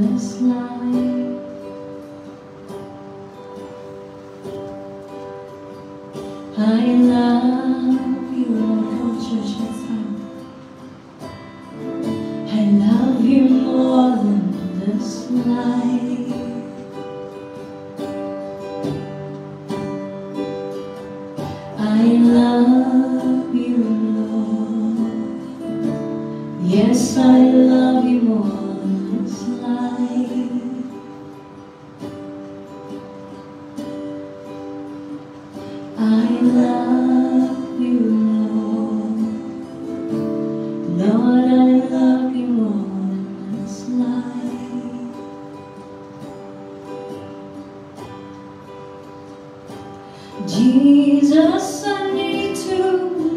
this life. I love you, Lord. Church, let's sing. I love you more than this life. I love you, Lord. Yes, I love you more than this life. I love you, Lord. Lord, I love you more than this life. Jesus, I need to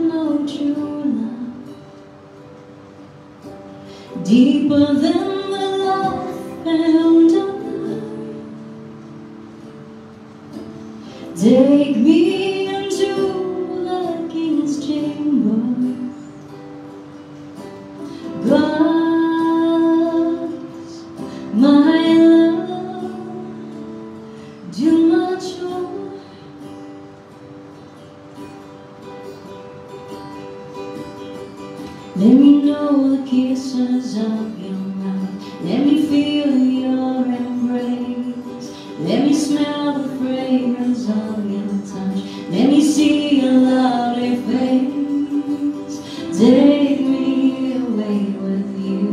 know true love, deeper than the love found on earth. Take me into the King's chamber, God's my love, do my joy. Let me know the kisses of your mouth. Let me feel your embrace. Let me smell the fragrance of your touch. Let me see your lovely face. Take me away with you.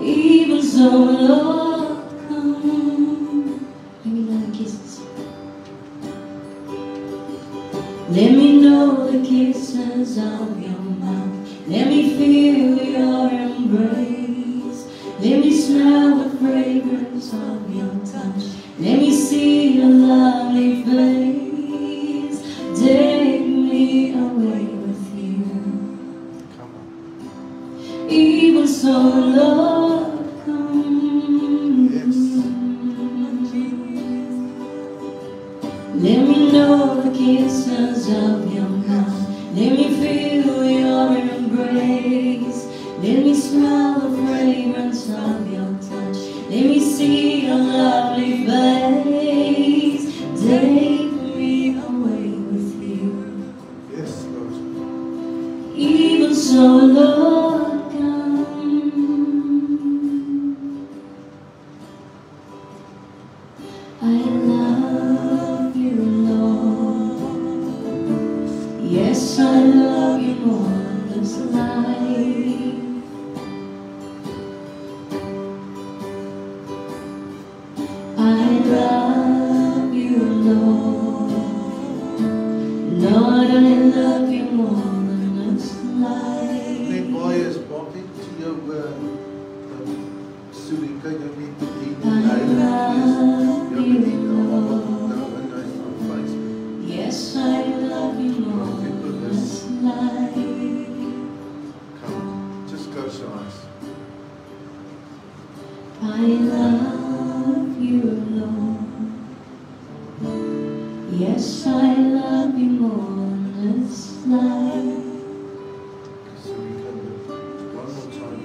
Even so, Lord, come. Let me know the kisses. Let me know the kisses of your mouth. Let me feel your embrace. Let me smell the fragrance of your touch. Let me see your lovely face. Take me away with you. Come on. Even so, Lord, come. Yes. Let me know the kisses of your mouth. Let me feel your embrace. Let me smell the fragrance of your touch. Let me see your lovely face. Take me away with you. Yes, Lord. Even so, Lord, come. I love you, Lord. Yes, I love you more than this life. I love you, Lord. Lord, I love you more than this life. Net baie is maak net to jou studie kan jou nie bedien I love you, Lord. Lord. Yes, I love you more than this life. Come, just close your eyes. I love you, Lord. Yes, I love you more than this life. So we can one more time.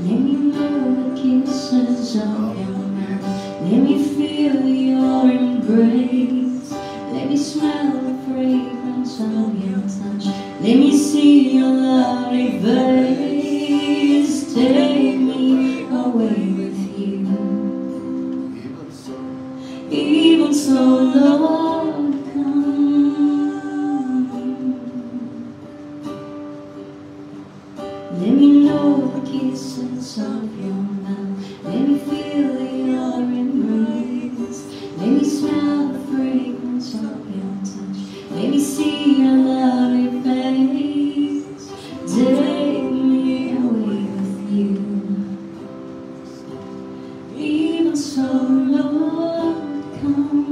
Let me know the kisses of your mouth. Let me feel your embrace. Let me smell the fragrance of your touch. Let me see your lovely face. Take me away with you. Even so, Lord, come. Let me know the kisses of your mouth. Let me feel your embrace. Let me smell the fragrance of your touch. Let me see your lovely face. Take me away with you. Even so, Lord, come.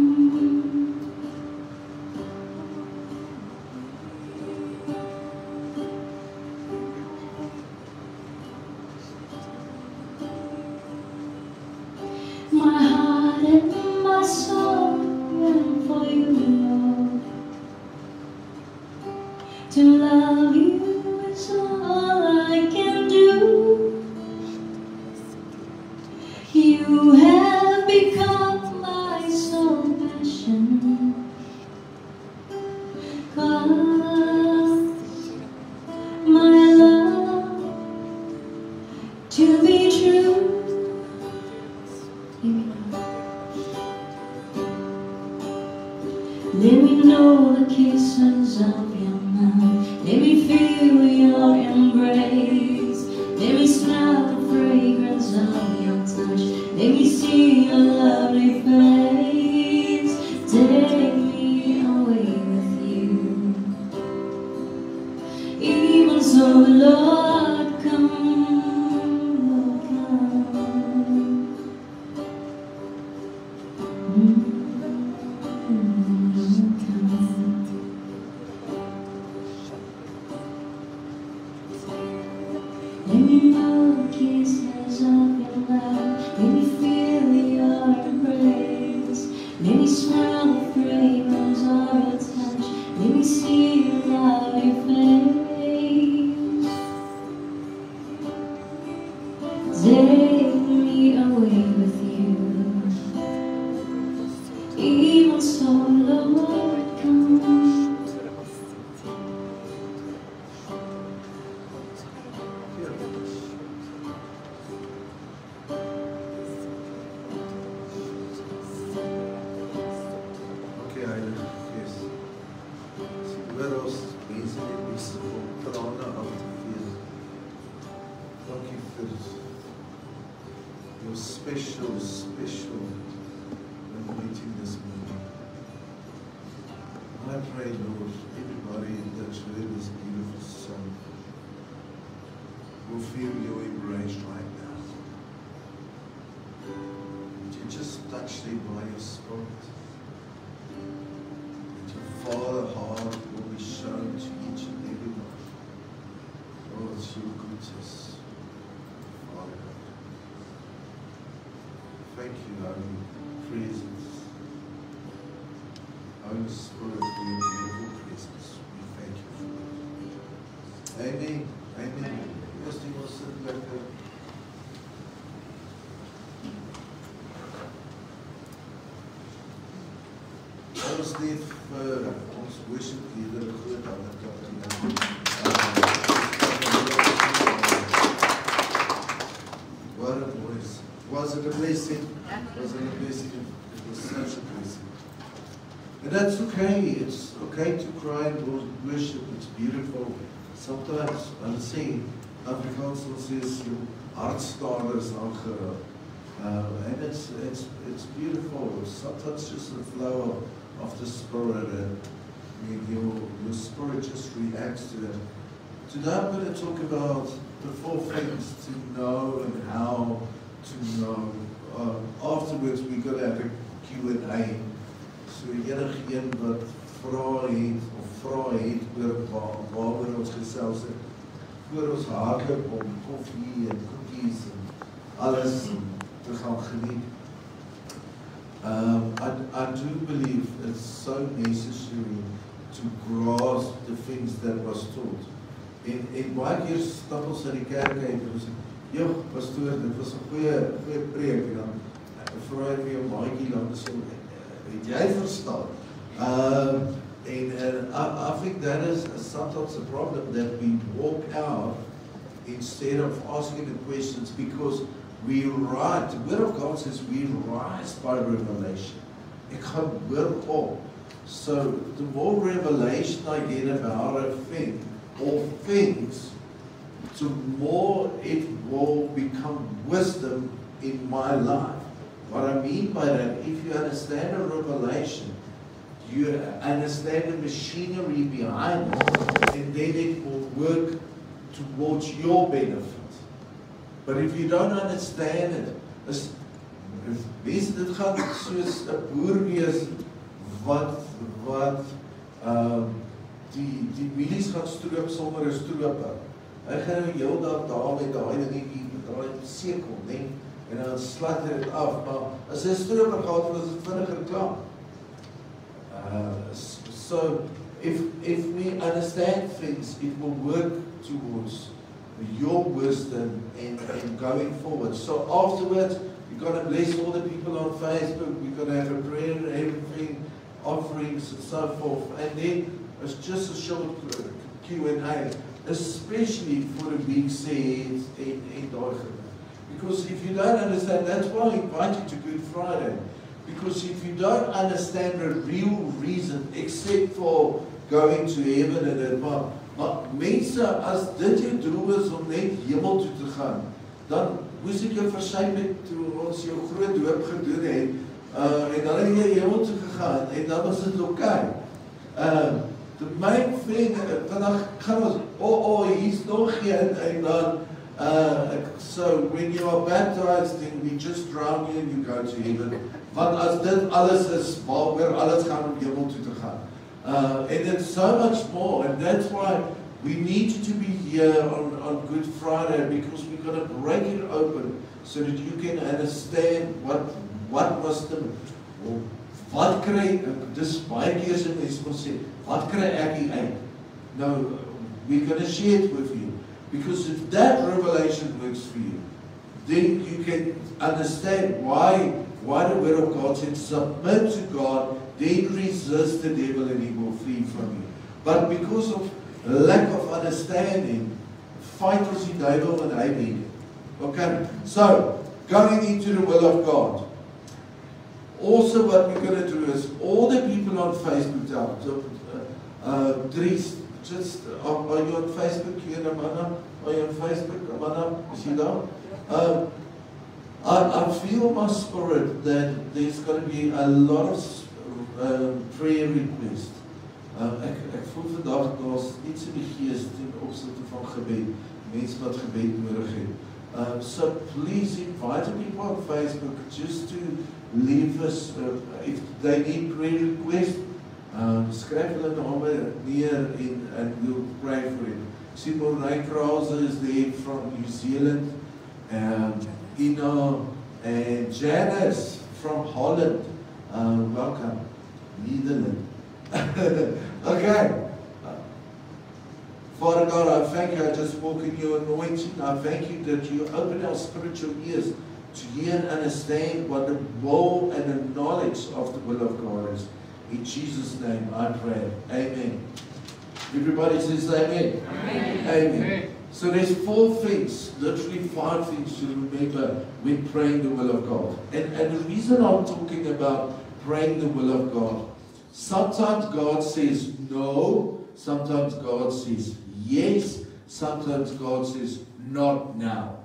My heart and my soul yearn for you, Lord. To love you is all I can do. to be true. Let me know the kisses of your mouth. Let me feel your embrace. Let me smell the fragrance of your touch. Let me see your lovely face. Take me away with you. Even so, Lord, come, Lord, come. Let me know the kisses of your love. Let me feel your embrace. Let me smell the fragrance of your touch. Let me see your lovely face. Take me away with you. Even so, Lord, come. Your special anointing this morning. I pray, Lord, everybody that heard this beautiful song will feel your embrace right now. Would you just touch them by your Spirit? That your Father heart will be shown to each and every one. Oh, it's your goodness, Father God. Thank you, Holy Presence. Holy Spirit, for your beautiful presence. We thank you for it. Amen. Amen. Yes, you will sit like that. Ons net vir ons worship leader groot hande klap toe. What a voice. Was it a blessing? Was it a blessing? It was such a blessing. And that's okay. It's okay to cry and worship. It's beautiful. Sometimes, I'll say, Afrikaans says, hartstaders aangeraak. And it's beautiful. Sometimes just the flow of the Spirit, and your spirit just reacts to it. Today I'm going to talk about the 4 things to know and how to know. Afterwards we're going to have a Q&A. So enigeen wat vrae het oor waaroor ons gesels het, voor ons hardloop om koffie en koekies en alles te gaan geniet. I do believe it's so necessary to grasp the things that was taught. En baie keer stap ons in die kerk uit en sê, "Joh, pastoor, dit was 'n goeie preek." En dan vra hy vir jou maatjie dan sê, "Het jy verstaan?" And I think that is sometimes a problem, that we walk out instead of asking the questions, because we rise. The Word of God says we rise by revelation. Ek gaan hoor op. So the more revelation I get about a thing or things, the more it will become wisdom in my life. What I mean by that, if you understand a revelation, you understand the machinery behind it, and then it will work towards your benefit. But if you don't understand it, dit gaan soos 'n boer wees wat die mielies gaan stroop sonder 'n stroper. Hy gaan nou heeldag daar met daai dingetjie met daai sekel, né? En dan slat hy dit af, maar as hy 'n stroper gehad het, was dit vinniger klaar. So if we understand things, it will work towards your wisdom and going forward. So afterwards, we're going to bless all the people on Facebook. We're going to have a prayer and everything, offerings and so forth. And then it's just a short Q&A, especially for the big says in Deutschland. Because if you don't understand, that's why I invite you to Good Friday. Because if you don't understand the real reason, except for going to heaven and that, maar mense, as dit jou doel is om net hemel toe te gaan, dan moes ek jou versuim het toe ons jou groot doop gedoen het, en dan het jy hemel toe gegaan, en dan was dit okay. The main thing, vandag gaan ons, hier's nog geen, en dan, so when you are baptized, then we just drown you and you go to heaven. Want as dit alles is, waaroor alles gaan om hemel toe te gaan. And it's so much more, and that's why we need to be here on Good Friday, because we're going to break it open so that you can understand what was the, wat kry, dis baie keer as mense wil sê, wat kry ek hier uit? Nou, we're going to share it with you, because if that revelation works for you, then you can understand why the Word of God said, submit to God, then resist the devil and he will flee from you. But because of lack of understanding, fight with the devil and hy wen. Okay, so going into the will of God. Also what we're going to do is, all the people on Facebook, Dries, just, are you on Facebook here, Amanda? Are you on Facebook, Amanda? Is he there? I feel my spirit that there's going to be a lot of prayer requests. Ek voel vandag daar's iets in die gees ten opsigte van gebed, mense wat gebed nodig het. So please invite people on Facebook just to leave us, if they need prayer requests, skryf hulle name neer and we'll pray for it. Simon Rijkrause is there from New Zealand. Ina and Janice from Holland. Welcome. Netherlands. Okay. Father God, I thank you. I just walk in your anointing. I thank you that you open our spiritual ears to hear and understand what the will and the knowledge of the will of God is. In Jesus' name I pray. Amen. Everybody says amen. Amen. Amen. So there's 4 things, literally 5 things to remember when praying the will of God. And the reason I'm talking about praying the will of God, sometimes God says no, sometimes God says yes, sometimes God says not now.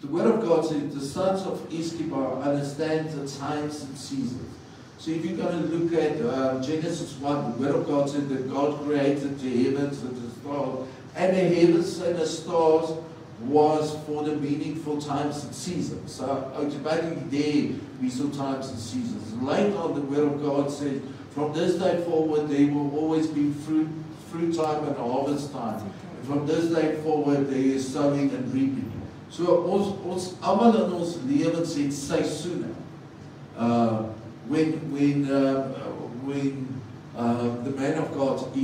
The Word of God says the sons of Issachar understand the times and seasons. So if you're going to look at Genesis 1, the Word of God said that God created the heavens and the stars, and the heavens and the stars was for the meaningful times and seasons. So automatically there we saw times and seasons. Later on the Word of God said, from this day forward there will always be fruit time and harvest time. And from this day forward there is sowing and reaping. So ons almal in ons lewens het seisoene. When the man of God,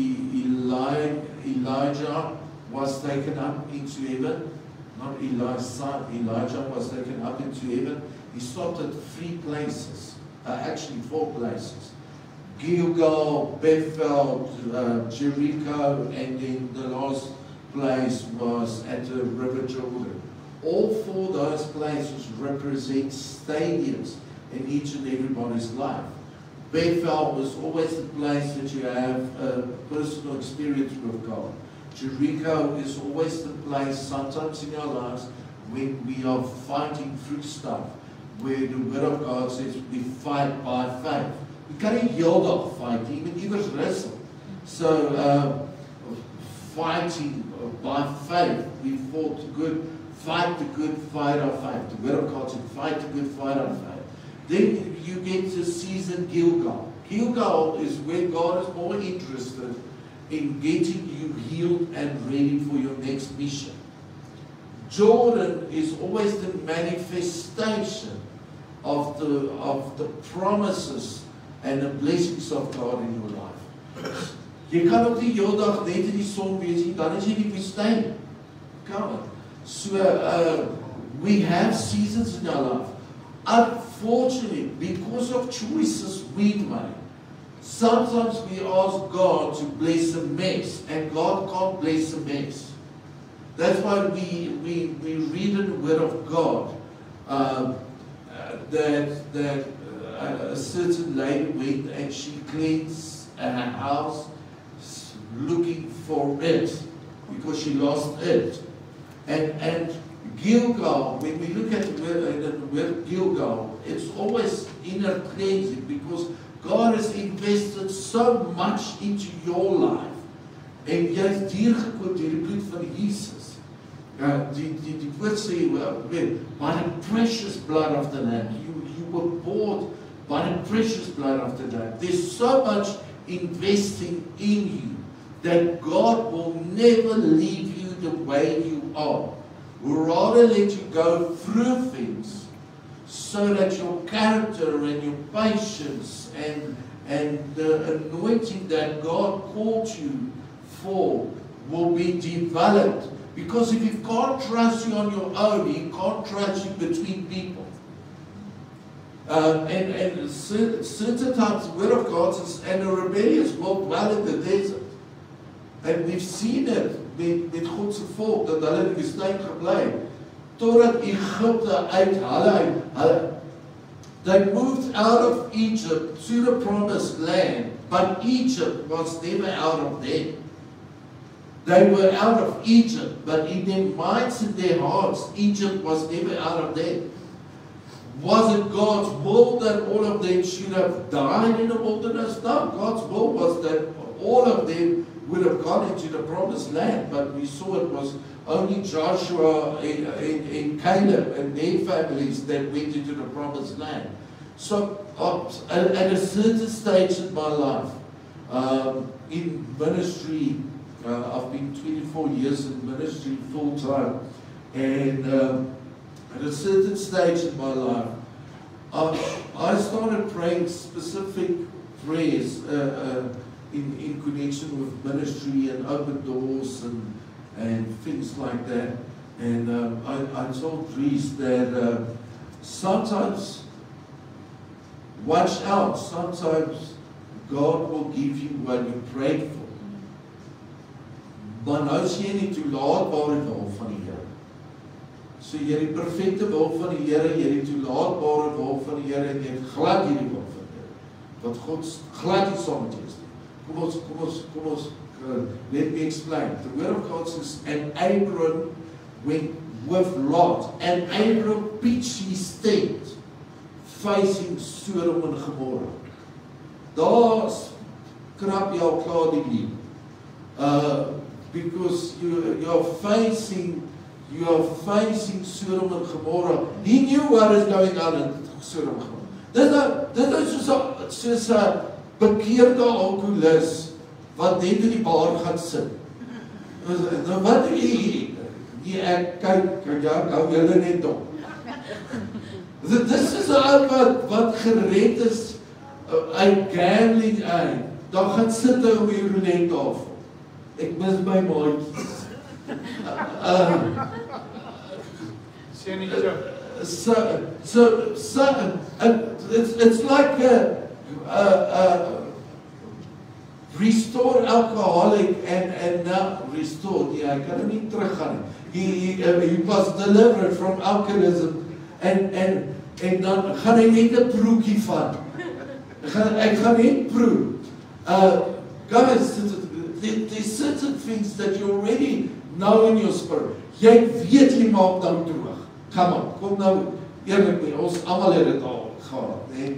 Elijah was taken up into heaven, not Elijah's son, Elijah was taken up into heaven, he stopped at 3 places, actually 4 places. Gilgal, Bethel, Jericho, and then the last place was at the River Jordan. All 4 of those places represent stadiums in each and everybody's life. Bethel was always the place that you have a personal experience with God. Jericho is always the place, sometimes in our lives, when we are fighting through stuff, where the Word of God says we fight by faith. We can't heel dag fight, even wrestle. So, fighting by faith, we fought fight the good fight of faith. The Word of God said, fight the good fight of faith. Then you get to season Gilgal. Gilgal is where God is more interested in getting you healed and ready for your next mission. Jordan is always the manifestation of the promises and the blessings of God in your life. Jy kan op die heel dag net in die son wees, dan is jy in die woestyn. Come on. So we have seasons in our life. Unfortunately, because of choices we make, sometimes we ask God to bless a mess, and God can't bless a mess. That's why we read in the Word of God that a certain lady went and she cleansed her house looking for it because she lost it. And Gilgal, when we look at the word Gilgal, it's always inner cleansing because God has invested so much into your life. En jy is diergekoop deur die bloed van Jesus. Die woord sê, by the precious blood of the Lamb. You were bought by the precious blood of the Lamb. There's so much investing in you that God will never leave you the way you are. We'll rather let you go through things so that your character and your patience and the anointing that God called you for will be developed. Because if He can't trust you on your own, He can't trust you between people. And certain times the Word of God says, and a rebellious will dwell in the desert. And we've seen it met Godse volk, dat hulle in die woestyn gebly, totdat Egypte uit they moved out of Egypt to the promised land, but Egypt was never out of them. They were out of Egypt, but in their minds and their hearts, Egypt was never out of them. Was it God's will that all of them should have died in the wilderness? No, God's will was that all of them would have gone into the promised land, but we saw it was only Joshua and Caleb and their families that went into the promised land. So at a certain stage in my life, in ministry, I've been 24 years in ministry full time, and at a certain stage in my life, I started praying specific prayers in connection with ministry and open doors and things like that. And I told Dries that sometimes, watch out, sometimes God will give you what you prayed for. Maar nou is jy nie toelaatbare wil van die Here. So jy het die perfekte wil van die Here, jy het die toelaatbare wil van die Here, en jy het glad hierdie wil van die Here. Wat God glad nie saam met jou is. Kom ons, let me explain. The Word of God says, and Abram went with Lot, and Abram pitched his tent facing Sodom and Gomorrah. Daar's krap jy al klaar die lewe. Because you are facing Sodom and Gomorrah. He knew what is going on in Sodom and Gomorrah. Dit is soos 'n bekeerde alkoholist wat net in die bar gaan sit. Nou wat doen jy? Ek kyk, hou julle net op. Dis is 'n ou wat gered is uit gambling uit. Dan gaan sit hy op die roulette tafel. Ek mis my maatjies. It's like a restored alcoholic and now restored. Yeah, I kan nie teruggaan. He was delivered from alcoholism and dan gaan hy net 'n proekie vat. Ek gaan net proe. Guys, there's certain things that you already know in your spirit. Jy weet jy maak dan droog. Come on, kom nou eerlik mee. Ons almal het dit al gehad, né?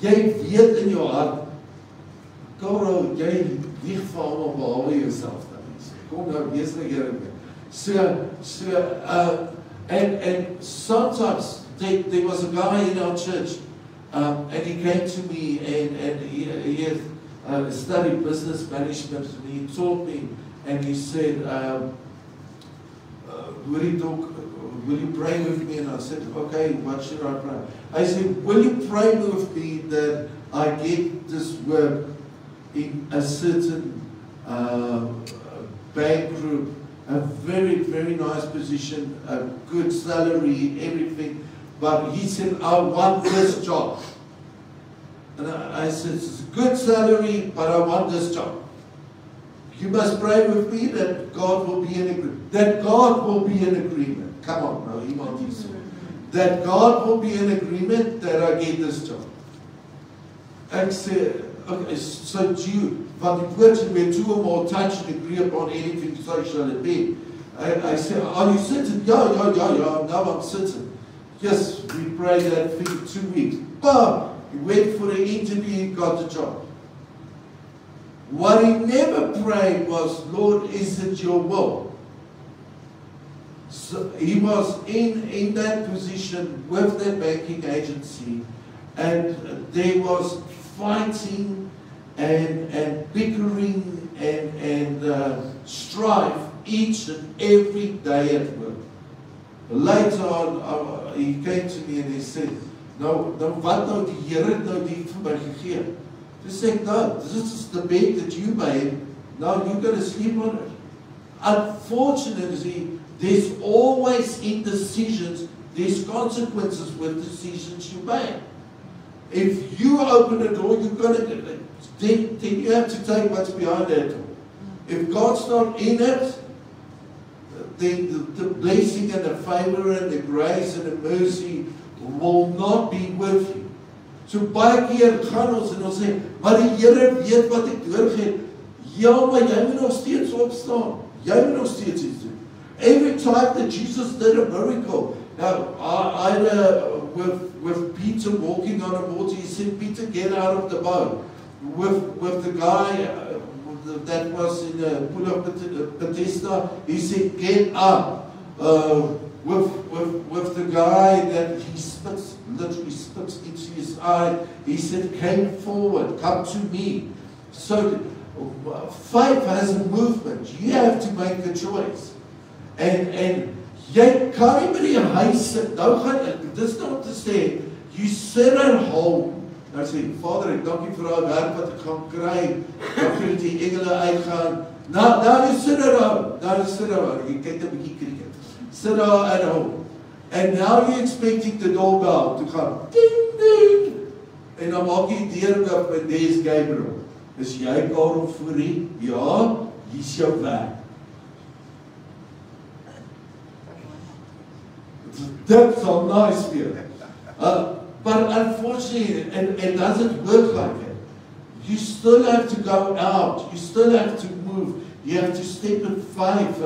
Jy weet in jou hart, Karo, jy lieg vir almal behalwe jouself dan. Kom nou, wees nou eerlik mee. And sometimes there was a guy in our church, and he came to me and he studied business management, and he taught me, and he said, will you pray with me? And I said, okay, what should I pray? I said, will you pray with me that I get this work in a certain bank group, a very, very nice position, a good salary, everything, but he said, I want this job. And I said, it's a good salary, but I want this job. You must pray with me that God will be in agreement. That God will be in agreement. Come on, nou iemand hier so. That God will be in agreement that I get this job. Ek sê, okay, so Jude, want die woord sê, where two or more touch and agree upon anything, so shall it be. I said, are you sitting? Yeah, now I'm sitting. Yes, we prayed that thing 2 weeks. Bam! He went for an interview, he got the job. What he never prayed was, Lord, is it your will? So he was in that position with that banking agency, and there was fighting and bickering and strife each and every day at work. Later on, he came to me and he said, nou wat nou die Here nou die vir my gegee? Dis sê ek, no, this is the bed that you made, now you're going to sleep on it. Unfortunately, there's always in decisions, there's consequences with decisions you make. If you open a door, you're going to, then you have to take what's behind that door. If God's not in it, then the blessing and the favor and the grace and the mercy will not be with you. So baie keer gaan ons en ons sê, maar die Here weet wat ek deurgaan. Ja, maar jy moet nog steeds opstaan. Jy moet nog steeds iets doen. Every time that Jesus did a miracle, now with Peter walking on the water, he said, Peter, get out of the boat. With the guy that was in the pool of Bethesda, he said, get up. With the guy that he spits, literally spits into his eye, he said, came forward, come to me. So faith has a movement. You have to make a choice. And jy kan nie by die huis sit. Nou gaan, dis nou om te sê, you sit at home. Nou sê, Vader, ek dank U vir daai werk wat ek gaan kry. Dank U dat die engele uitgaan. Nou you sit at home. Now you sit at home. Jy kyk 'n bietjie cricket. Sit there at home. And now you're expecting the doorbell to come. Ding, ding. En dan maak jy die deur oop en there's Gabriel. Is jy Karel Fourie? Ja, hier's jou werk. That's so nice here. But unfortunately, it doesn't work like that. You still have to go out. You still have to move. You have to step in faith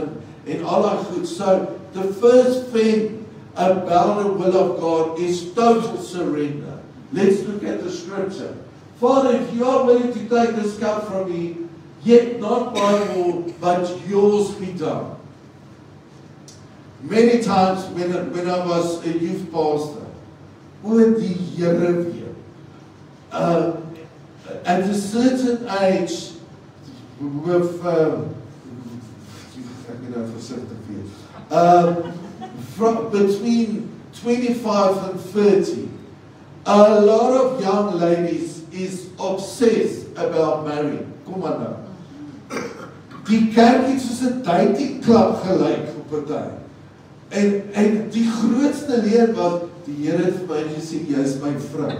and all that good. So the first thing about the will of God is total surrender. Let's look at the scripture. Father, if you are willing to take this cup from me, yet not my will, but yours be done. Many times when I was a youth pastor, oor die Here weer, at a certain age, with from between 25 and 30, a lot of young ladies is obsessed about marrying. Kom maar nou. Die kerk het soos 'n dating club gelyk op 'n tyd. En die grootste leer was, die Here het vir my gesê, jy is my vrou.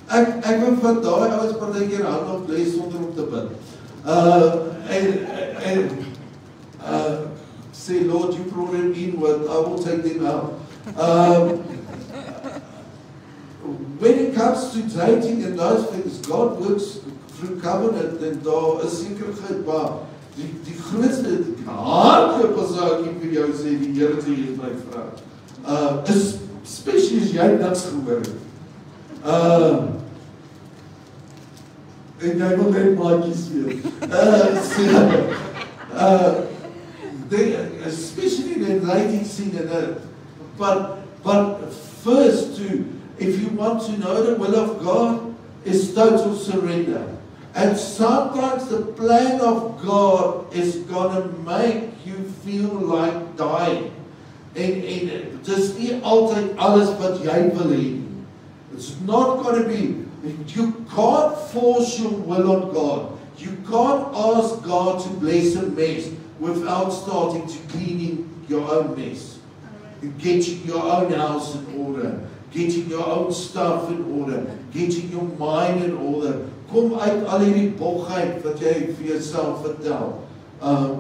Ek wil van daai ouens partykeer hand op lê sonder om te bid. Say, Lord, you brought them inward, I will take them out. When it comes to dating and those things, God works through covenant, and daar is sekerheid, maar die grootste hardloop as ek vir jou sê, die Here sê jy is my vrou. Especially as jy niks gehoor het. En jy wil net maatjies wees. Especially in the dating scene, but first if you want to know the will of God, is total surrender. And sometimes the plan of God is going to make you feel like dying. En dis nie altyd alles wat jy wil hê. It's not going to be, you can't force your will on God. You can't ask God to bless a mess without starting to cleaning your own mess. Getting your own house in order. getting your own stuff in order, getting your mind in order. Kom uit al hierdie bogheid wat jy vir jouself vertel.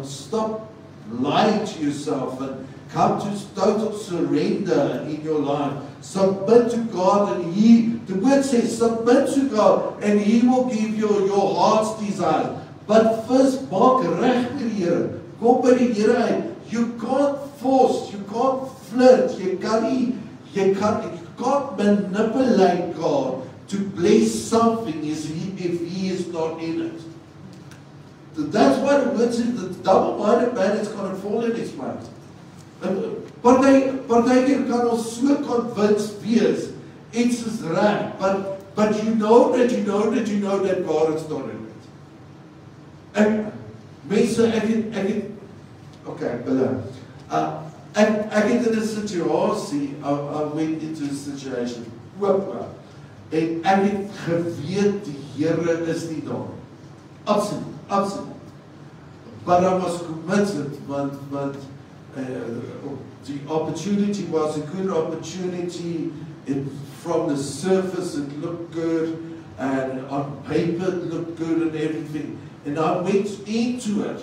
Stop lying to yourself and come to total surrender in your life. Submit to God, and the word says, submit to God, and He will give you your heart's desire. But first, maak reg met die Here. Kom by die Here uit. You can't force, you can't flirt, you can't manipulate God to bless something if He is not in it. That's why the word says the double-minded man is going to fall in his mouth. Partykeer kan ons so convinced wees, iets is reg, but you know that God is not in it. Ek het in 'n situasie, I went into a situation, en ek het geweet die Here is nie daar. Absoluut. But I was committed, want the opportunity was a good opportunity. From the surface it looked good, and on paper it looked good and everything. And I went into it.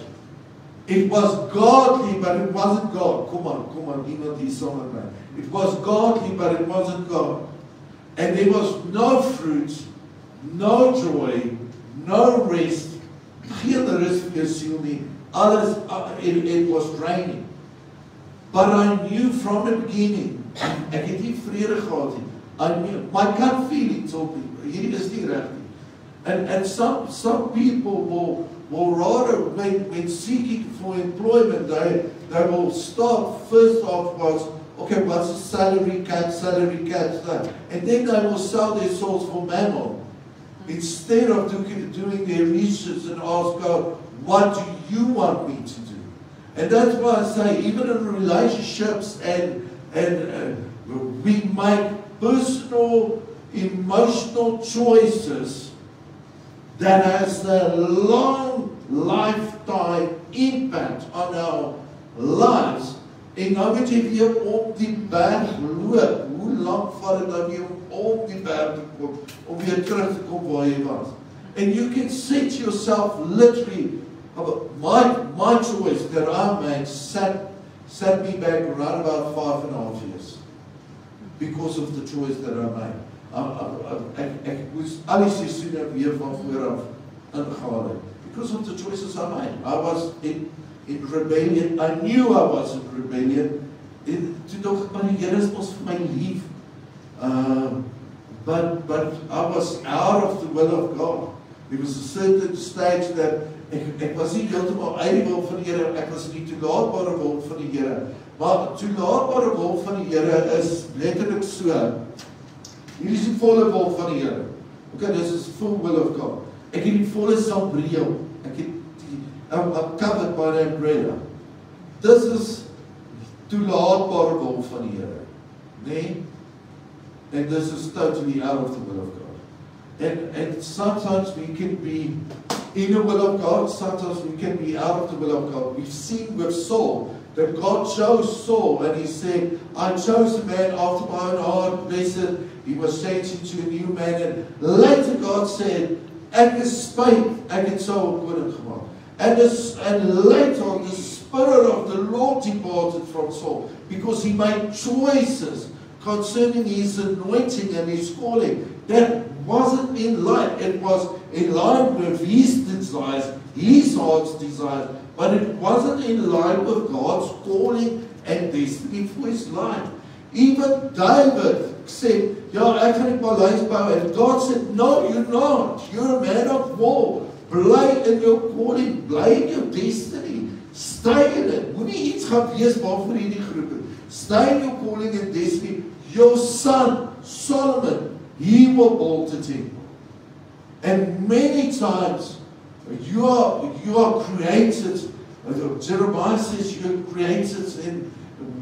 It was godly, but it wasn't God. Come on, iemand hier saam met my. It was godly, but it wasn't God. And there was no fruit, no joy, no rest. Geen rus vir jou siel nie. Alles, it was draining. But I knew from the beginning, ek het nie vrede gehad nie. I knew, my gut feeling told me, hierdie is nie reg nie. And some people will rather, when seeking for employment, they will start first off was, okay, what's the salary cap, and then they will sell their souls for mammon. Instead of doing their research and ask God, what do you want me to do? And that's why I say, even in relationships, and we make personal, emotional choices that has a long lifetime impact on our lives. En nou moet jy weer op die berg loop. Hoe lang vat dit nou weer om op die berg te kom, om weer terug te kom waar jy was? And you can say to yourself, literally, my choice that I made set me back around about 5.5 years because of the choice that I made. Ek moes al die seisoene weer van vooraf ingehaal het because of the choices I made. I was in rebellion. I knew I was in rebellion. Toe dog ek, maar die Here is mos vir my lief. But I was out of the will of God. There was a certain stage that ek was nie heeltemal uit die wil van die Here, ek was in die toelaatbare wil van die Here. Maar toelaatbare wil van die Here is letterlik so. Hier is die volle wil van die Here. Okay, this is full will of God. Ek het die volle sambreel. I'm covered by the umbrella. This is toelaatbare wil van die Here. Nee? And this is totally out of the will of God. And sometimes we can be in the will of God, sometimes we can be out of the will of God. We've seen with Saul that God chose Saul, and He said, I chose a man after my own heart, blessed. He was changed into a new man. And later God said, ek is spyt, ek het Saul koning gemaak. And later on, the Spirit of the Lord departed from Saul, because he made choices concerning his anointing and his calling that wasn't in line. It was in line with his desires, his heart's desires, but it wasn't in line with God's calling and destiny for his life. Even David said, ja, ek gaan die paleis bou, and God said, no, you're not. You're a man of war. Bly in your calling, bly in your destiny. Stay in it. Moenie iets gaan wees waarvoor jy die groep het. Stay in your calling and destiny. Your son, Solomon, he will build a temple. And many times, you are created, Jeremiah says you are created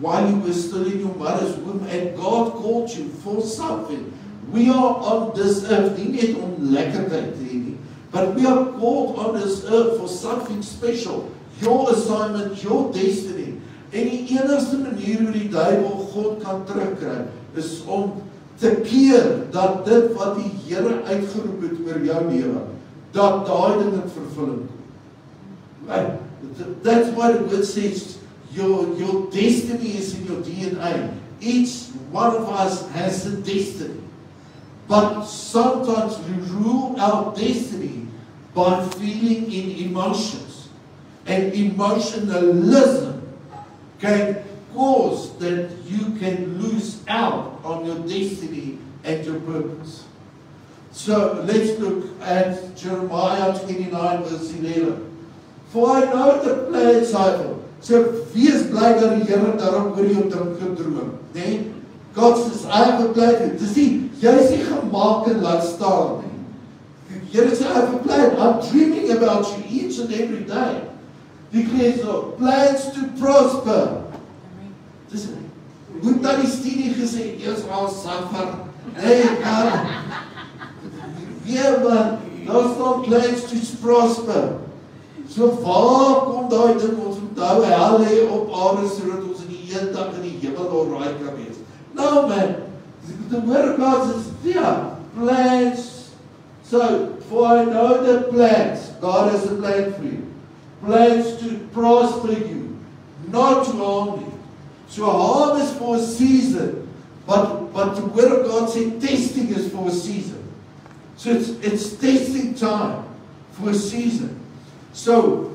while you were still in your mother's womb, and God called you for something. We are on this earth, nie net om lekkerheid te hê nie, but we are called on this earth for something special. Your assignment, your destiny. En die enigste manier hoe die duiwel God kan terugkry, is om te keer dat dit wat die Here uitgeroep het oor jou lewe, dat daai ding in vervulling kom. Right? That's why the word says your destiny is in your DNA. Each one of us has a destiny. But sometimes we rule our destiny by feeling in emotions. And emotionalism can cause that you can lose out on your destiny and your purpose. So let's look at Jeremiah 29 verse 11. For I know the plans I have. So wees bly dat die Here daarom oor jou droom, nee? God says, I have a plan. Dis nie, jy is nie gemaak en laat staan nie. Here sê, I have a plan. I'm dreaming about you each and every day. Declares of plans to prosper. Dis hoe dan die studie gesê, eers al suffer. Hey, God. Yeah, man, daar's not plans to prosper. So waar kom daai ding ons onthou, hel lê op aarde sodat ons in die eendag in die hemel alraai kan wees. No, man. The word of God says, yeah, plans. So, for I know the plans. God has a plan for you. Plans to prosper you, not to harm you. So harm is for a season, but the word of God said testing is for a season. So it's testing time for a season. So,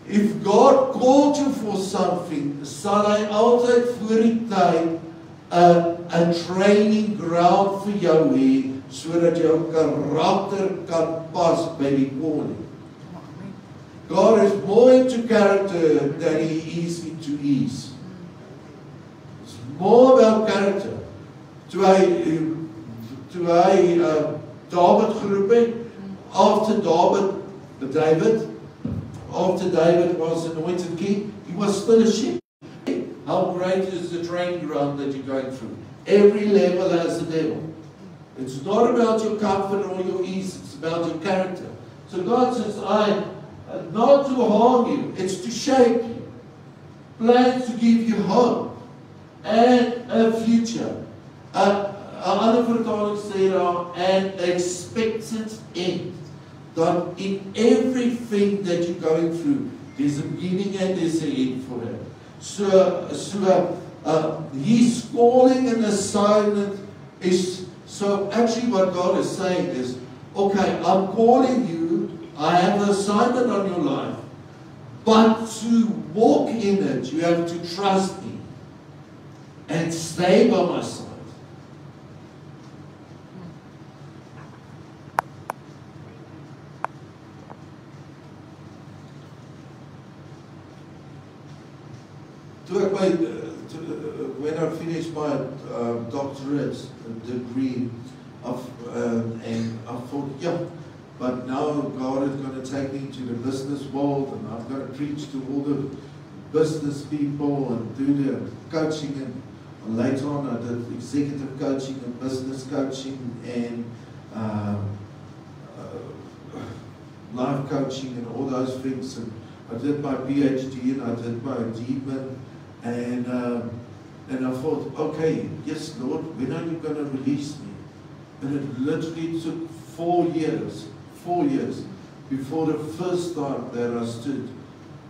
if God called you for something, sal hy altyd voor die tyd 'n training ground vir jou hê, sodat jou karakter kan pas by die calling. God is more into character than He is into ease. It's more about character. Toe hy David geroep het, after David was anointed king, he was still a sheep. How great is the training ground that you're going through? Every level has a level. It's not about your comfort or your ease, it's about your character. So God says, not to harm you, it's to shape you. Plans to give you hope and a future. Another vertaling sê daar, an expected end. That in everything that you're going through, there's a beginning and there's an end for it. So His calling and assignment is, so actually what God is saying is, okay, I'm calling you, I have an assignment on your life, but to walk in it, you have to trust me and stay by my side. When I finished my doctorate degree, and I thought, yeah, but now God is going to take me to the business world, and I'm going to preach to all the business people and do the coaching. And later on, I did executive coaching and business coaching and life coaching and all those things. And I did my PhD and I did my DMin. And I thought, okay, yes, Lord, when are you going to release me? And it literally took 4 years before the first time that I stood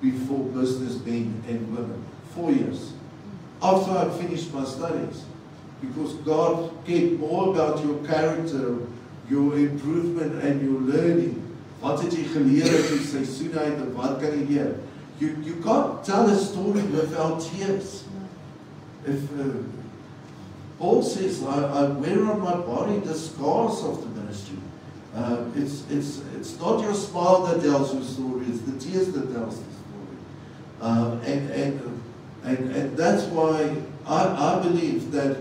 before businessmen and women. 4 years. After I finished my studies. Because God cared more about your character, your improvement and your learning. Wat het jy geleer uit die seisoen uit en wat kan jy leer? You can't tell a story without tears. If Paul says, I wear on my body the scars of the ministry. It's not your smile that tells your story, it's the tears that tells the story. And that's why I believe that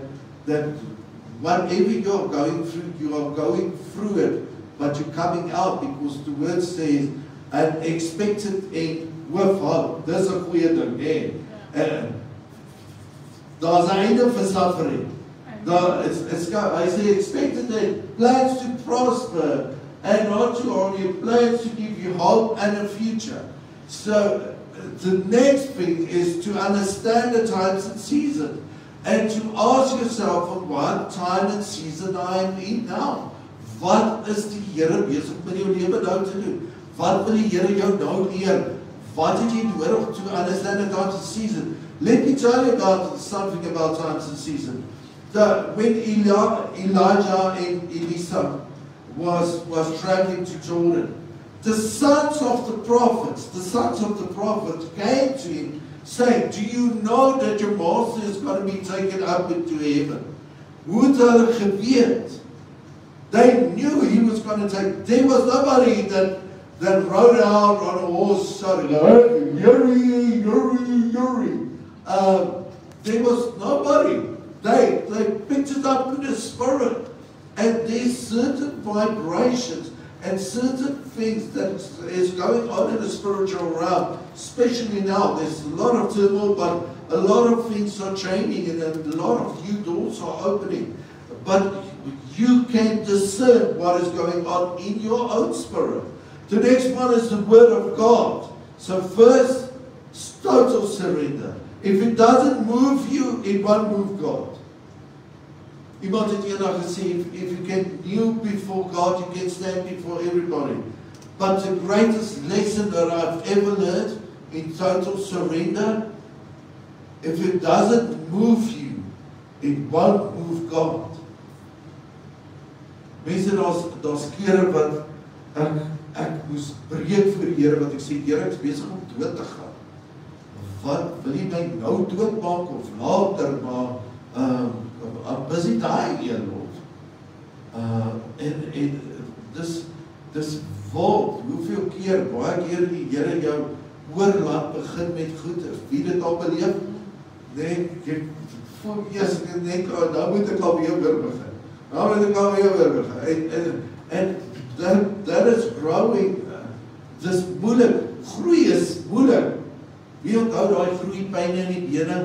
whatever you're going through, you are going through it, but you're coming out because the word says an expected end with hope. Dis 'n goeie ding, hè. Daar's 'n einde vir suffering. I say expected end, plans to prosper and not to harm you, plans to give you hope and a future. So the next thing is to understand the times and seasons and to ask yourself what time and season I am in now. Wat is die Here besig met jou lewe nou te doen? Wat wil die Here jou nou leer? Wat het jy nodig to understand the times and season? Let me tell you about something about times and season. When Elijah and Elisha was traveling to Jordan, the sons of the prophets came to him saying, do you know that your master is going to be taken up into heaven? Hoe het hulle geweet? They knew he was going to take. There was nobody that rode out on a horse shouting, Yuri, Yuri, Yuri. There was nobody. They picked it up in the spirit. And there's certain vibrations and certain things that is going on in the spiritual realm, especially now. There's a lot of turmoil, but a lot of things are changing and a lot of new doors are opening. But you can discern what is going on in your own spirit. The next one is the Word of God. So first, total surrender. If it doesn't move you, it won't move God. Iemand het eendag gesê, if you can kneel before God, you can stand before everybody. But the greatest lesson that I've ever learned in total surrender, if it doesn't move you, it won't move God. Mense, daar's kere wat ek moes breek vir die Here, wat ek sê, Here, ek is besig om dood te gaan. Wat wil jy my nou doodmaak of later, maar I'm busy dying here, Lord. En dis wild, hoeveel keer, baie keer die Here jou oor laat begin met goed, wie dit al beleef, nee, ek voel, yes, ek denk, nou moet ek al weer begin. Nou moet ek al weer begin. En that is growing, dis moeilik, groei is moeilik. Wie onthou daai groeipyne in die bene?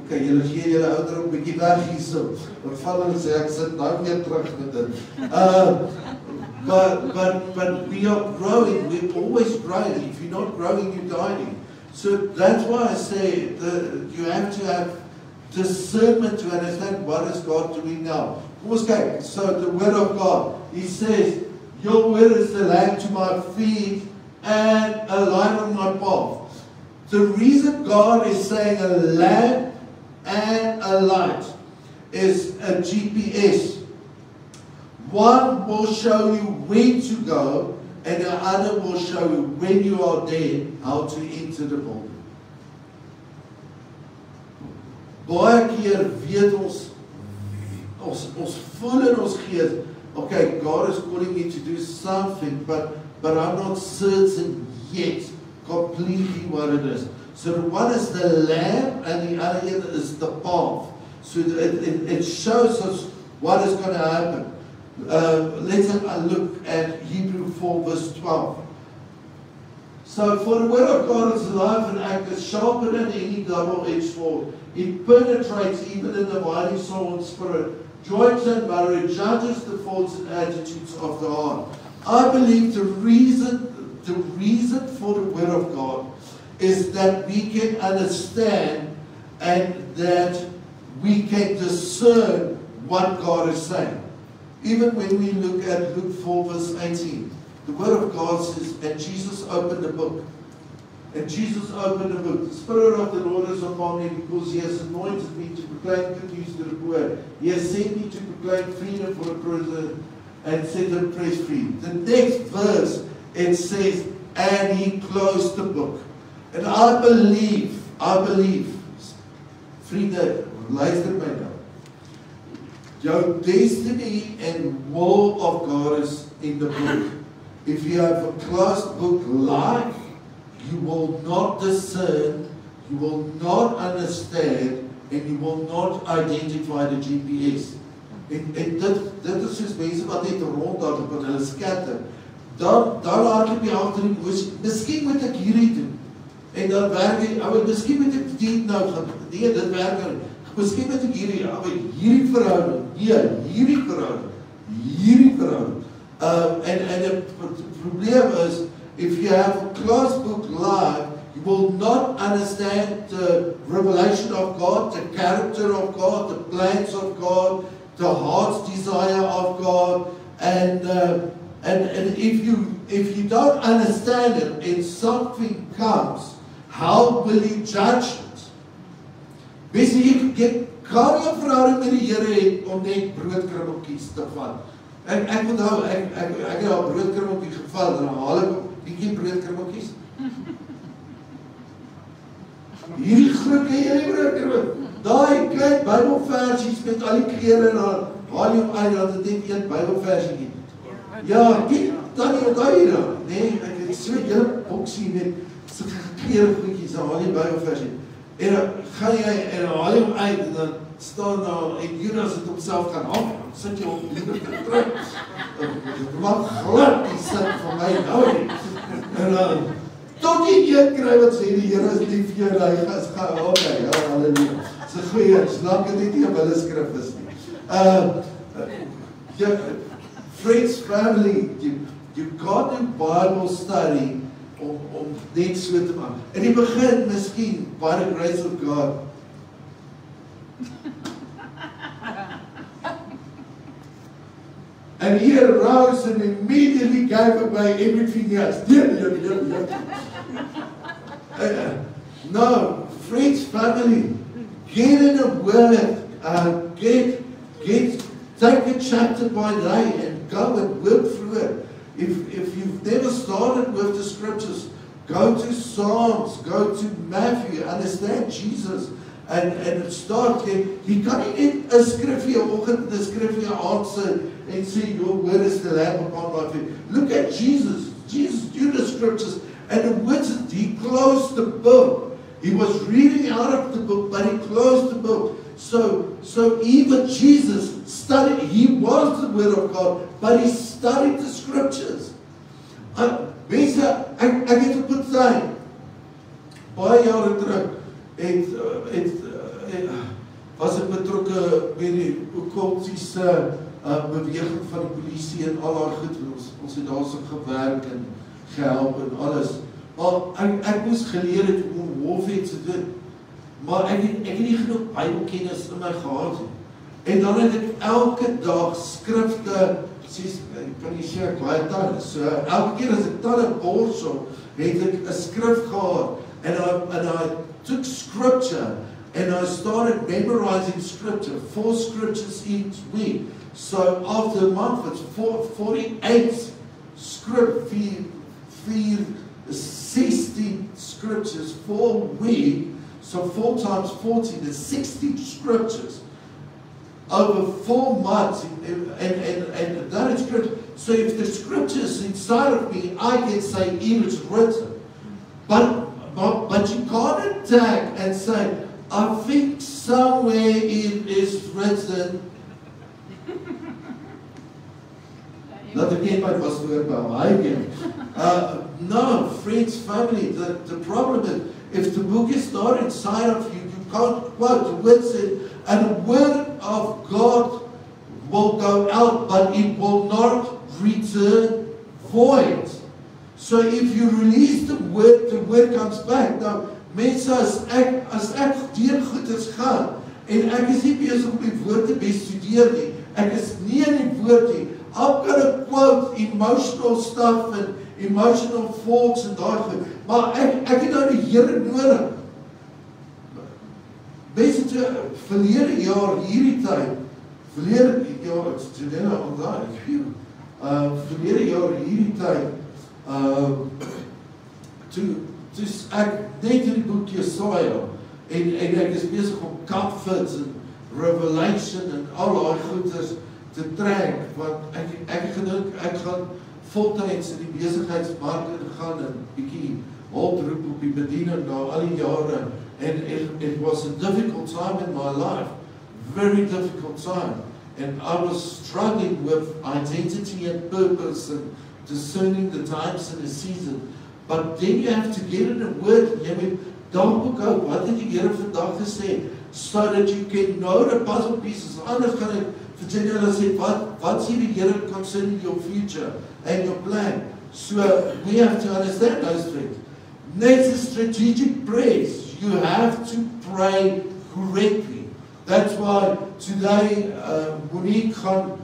Okay, julle gee julle ouder 'n bietjie weg hierso. Wat val hulle sê ek sit nou weer terug met dit. But we are growing, we're always growing. If you're not growing, you're dying. So that's why I say you have to have discernment to understand what is God doing now. Okay, so the Word of God, He says, your word is the lamp to my feet and a light on my path. The reason God is saying a lamp and a light is a GPS. One will show you where to go, and the other will show you when you are there, how to enter the building. Baie keer weet ons voel in ons gees, okay, God is calling me to do something, but I'm not certain yet completely what it is. So one is the lamp and the other is the path. So it shows us what is going to happen. Let's look at Hebrews 4 verse 12. So for the word of God is alive and active, sharper than any double-edged sword. It penetrates even in the dividing soul and spirit, joints and marrow, judges the thoughts and attitudes of the heart. I believe the reason for the word of God is that we can understand and that we can discern what God is saying. Even when we look at Luke 4 verse 18, the word of God says, and Jesus opened the book. And Jesus opened the book. The Spirit of the Lord is upon me because He has anointed me to proclaim good news to the poor. He has sent me to proclaim freedom for the prisoner and set the oppressed free. The next verse, it says, and He closed the book. And I believe, vriende, luister my nou. Your destiny and will of God is in the book. If you have a closed book life, you will not discern, you will not understand, and you will not identify the GPS. En dit is soos mense wat net rondhard op hulle skatter. Dan hardloop jy agter die boos, miskien moet ek hierdie doen. En dan werk jy, miskien moet ek dit nou gaan. Nee, dit werk nie. Miskien moet ek hierdie verhouding, hierdie verhouding. And the problem is, if you have a closed book life, You will not understand the revelation of God, the character of God, the plans of God, the heart's desire of God. And if you don't understand it and something comes, how will you judge it? Basically, jy kan nie 'n verhouding met die Here hê om net broodkrummeltjies te vat. Ek onthou, ek het al broodkrummeltjie geval, en dan haal ek 'n bietjie broodkrummeltjies. Hierdie groot hierdie broodkrummel. Daai klein Bybelversies met al die kleure en dan haal jy hom uit, dat het net een Bybelversie. Ja, die tannie onthou jy dan. Nee, ek so 'n hele boksie met sulke gekleurde goedjies, dan haal jy Bybelversie. En dan gaan jy en dan haal jy hom uit en dan staan daar en Judas het homself gaan af. Sit jy op die terug. Wat glad die sin van my nou nie. En dan tot die een kry wat sê die Here is lief vir jou, hy gaan okay, ja, halleluja. Dis 'n goeie, snap dit nie 'n willeskrif is nie. Friends, family, you got a Bible study om net so te maak. In die begin, miskien, by the grace of God. And he arose and immediately gave away everything else. No, friends, family, get in a word, take a chapter by day and go and work through it. If you've never started with the scriptures, go to Psalms, go to Matthew, understand Jesus, and start there. Jy kan nie net 'n skrifgie oggend, 'n skrifgie aand sit en sê, your word is the lamp upon my feet. Look at Jesus. Jesus knew the scriptures, and the words, he closed the book. He was reading out of the book, but he closed the book. So even Jesus studied, he was the word of God, but he studied the scriptures. Mense, ek het op 'n tyd, baie jare terug, was ek betrokke by die okkultiese beweging van die polisie en al haar goed. Ons het daar so gewerk en gehelp en alles. Maar ek moes geleer het om warfare te doen. Maar ek het nie genoeg Bybelkennis in my gehad nie. En dan het ek elke dag skrifte, sies, ek kan nie sê ek baie tande, so elke keer as ek tande borsel, het ek 'n skrif gehad, and I took scripture, and I started memorizing scripture, 4 scriptures each week. So after a month, it's 48 script, 16 scriptures, 4 week, so 4 times 14 is 60 scriptures over 4 months, and that is scripture. So if the scripture is inside of me, I can say it is written. But you can't attack and say, I think somewhere it is written. Not again by Pastor again. No, friends, family, the problem is, if the book is not inside of you, you can't quote the word said, and the word of God will go out, but it will not return void. So if you release the word comes back. Now, mense, as ek deur goeders gaan, en ek is nie besig om die woord te bestudeer nie, ek is nie in die woord nie, I'm going to quote emotional stuff and emotional thoughts en daai goed, maar ek het nou die Here nodig. Mense, verlede jaar hierdie tyd, verlede jaar hierdie tyd, toe ek net in die boek Jesaja, en ek is besig om comfort en revelation en al die goeders te trek, want ek gedink, ek gaan voltyds in die besigheidsmark ingaan en bietjie hulp roep op die bediening na al die jare, and it was a difficult time in my life, very difficult time, and I was struggling with identity and purpose and discerning the times and the season. But then you have to get in the word, jy moet daarop hou, wat het die Here vandag gesê, so that you can know the puzzle pieces. Anders gaan ek vir julle sê, wat sê die Here concerning your future and your plan. So we have to understand those things. Next is strategic prayers. You have to pray correctly. That's why today Monique gaan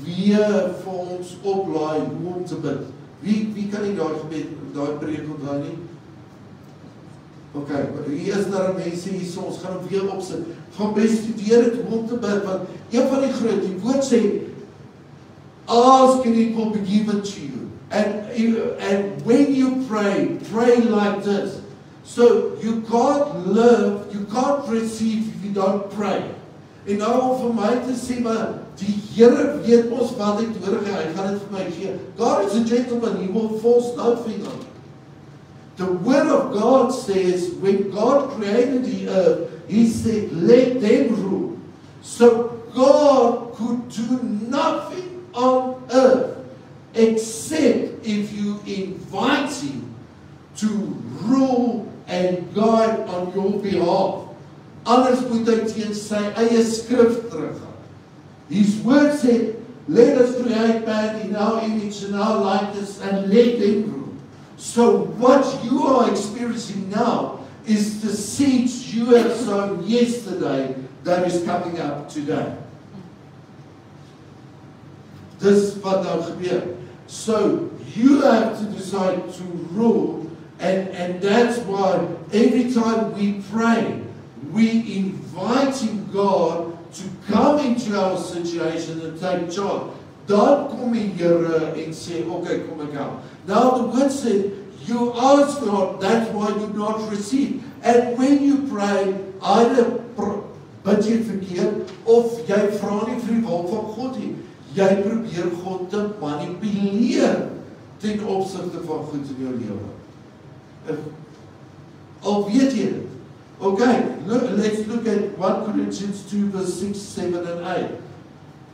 weer vir ons oplaai hoe om te bid. Wie kan nie daai preek onthou nie? Okay, hier is daar mense hier, so ons gaan hom weer opsit. Gaan bestudeer dit hoe om te bid, want een van die woord sê, ask and it will be given to you. And when you pray like this. So you can't live, you can't receive if you don't pray. En nou om vir my te sê, maar die Here weet ons wat ek nodig het, hy gaan dit vir my gee. God is a gentleman, he will force nothing on you. The word of God says, when God created the earth, he said, let them rule. So God could do nothing on earth except if you invite him to rule and guide on your behalf. Anders moet hy teen sy eie skrif teruggaan. His word said, let us create man in our image and our likeness and let them rule. So what you are experiencing now is the seeds you have sown yesterday that is coming up today. Dis wat nou gebeur. So you have to decide to rule, and that's why every time we pray, we inviting God to come into our situation and take charge. Dan kom die Here en sê, okay, kom ek help. Now the word said, you ask God, that's why you not receive. And when you pray, either bid jy verkeerd, of jy vra nie vir die wil van God nie. Jy probeer God te manipuleer ten opsigte van goed in jou lewe. Al weet jy dit. Okay, let's look at 1 Corinthians 2 verse 6, 7 and 8.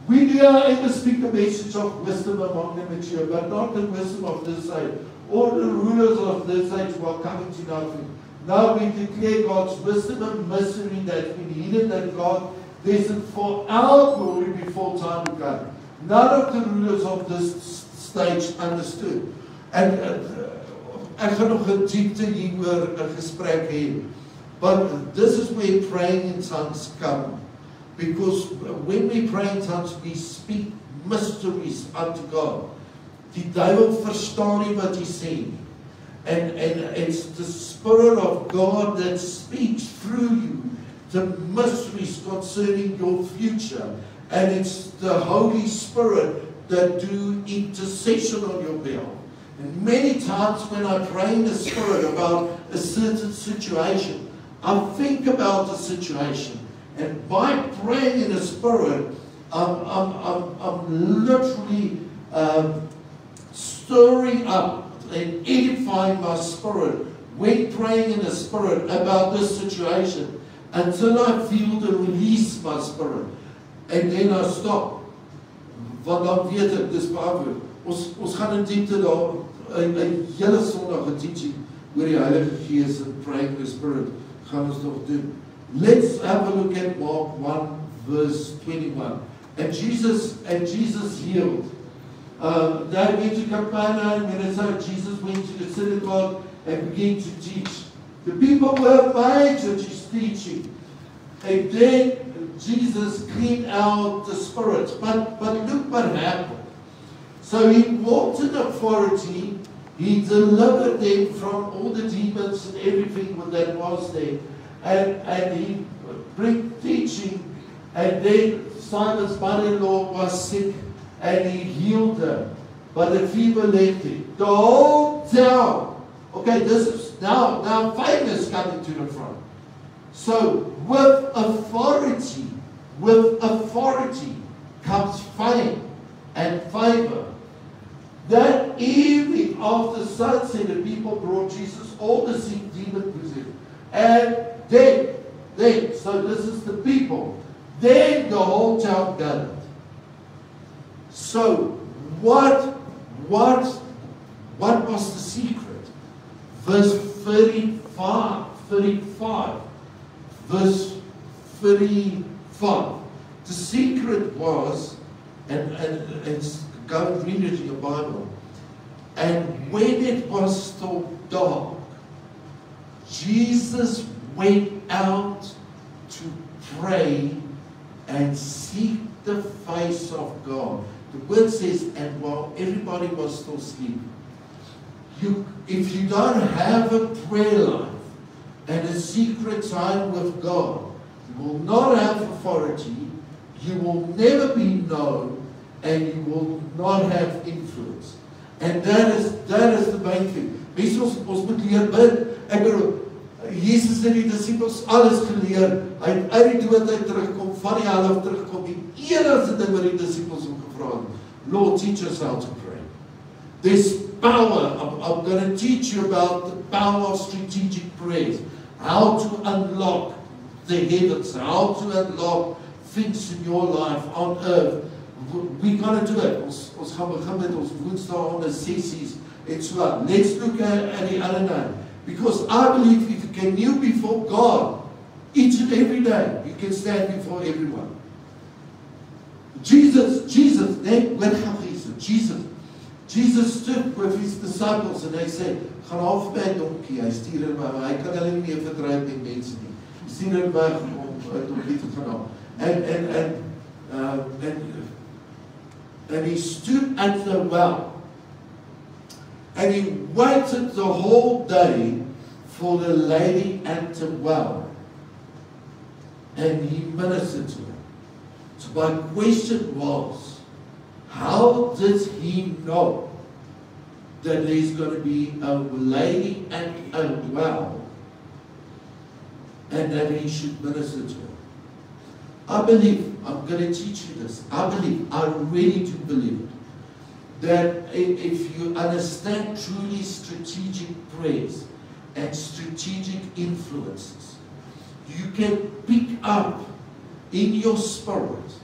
We do ever speak the message of wisdom among the mature, but not the wisdom of this age. All the rulers of this age were coming to nothing. Now we declare God's wisdom and mystery that's been hidden, that God destined for our glory before time began. None of the rulers of this stage understood. And ek gaan nog 'n diepte hieroor 'n gesprek hê. But this is where praying in tongues come. Because when we pray in tongues, we speak mysteries unto God. Die duiwel verstaan nie wat jy sê nie. And it's the Spirit of God that speaks through you the mysteries concerning your future. And it's the Holy Spirit that do intercession on your behalf. And many times when I pray in the Spirit about a certain situation, I think about the situation. And by praying in the Spirit, I'm literally stirring up and edifying my spirit when praying in the Spirit about this situation until I feel the release my spirit. And then I stop. Want dan weet ek, dis beantwoord. Ons gaan in diepte daar, 'n hele Sondag 'n teaching oor die Heilige Gees and praying in the Spirit gaan ons nog doen. Let's have a look at Mark 1 verse 21. And Jesus healed. They went to Capernaum, and so Jesus went to the synagogue and began to teach. The people were amazed at his teaching. And then Jesus cleaned out the spirits. But look what happened. So he walked in authority. He delivered them from all the demons and everything that was there. And he bring teaching. And then Simon's mother-in-law was sick. And he healed her. But the fever left him. The whole town. Okay, this is now fame is coming to the front. So with authority comes fame and favor. That evening after sunset, the people brought Jesus all the sick demon possessed. And then, so this is the people. Then the whole town gathered. So what was the secret? Verse 35. Verse 35. The secret was, and go and read it in your Bible. And when it was still dark, Jesus went out to pray and seek the face of God. The word says, and while everybody was still sleeping, if you don't have a prayer life and a secret time with God, you will not have authority, you will never be known, and you will not have influence. And that is the main thing. Mense, ons moet leer bid. Ek bedoel, Jesus en die disippels alles geleer. Hy het uit die dood uit terugkom, van die hel af terugkom. Die enigste ding wat die disippels hom gevra het, Lord, teach us how to pray. There's power. I'm going to teach you about the power of strategic prayers. How to unlock the heavens. How to unlock things in your life on earth. We're going to do it. Ons gaan begin met ons woensdae sessies en so aan. Let's look at the other day. Because I believe if you can kneel before God each and every day, you can stand before everyone. Jesus stood with his disciples and they said, gaan haal vir my 'n donkie, hy stuur hom maar, hy kan hulle nie meer vertrou met mense nie. Hy stuur hom weg om 'n donkie te gaan haal. And he stood at the well. And he waited the whole day for the lady at the well. And he ministered to her. So my question was, how did he know that there's going to be a lady at a well and that he should minister to her? I believe, I'm going to teach you this, I really do believe it, that if you understand truly strategic prayers and strategic influences, you can pick up in your spirit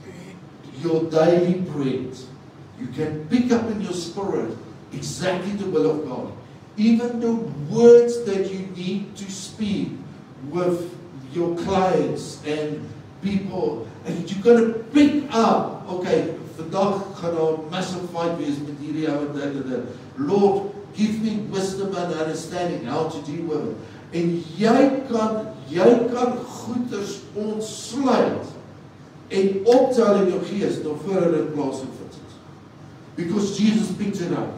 your daily bread. You can pick up in your spirit exactly the will of God. Even the words that you need to speak with your clients and people, and you're going to pick up, okay, vandag gaan daar massive fight wees met hierdie ou en dit. Lord, give me wisdom and understanding how to deal with it. En jy kan goeders ontsluit en optel in jou gees nog voor dit plaasvind. Because Jesus picked it up.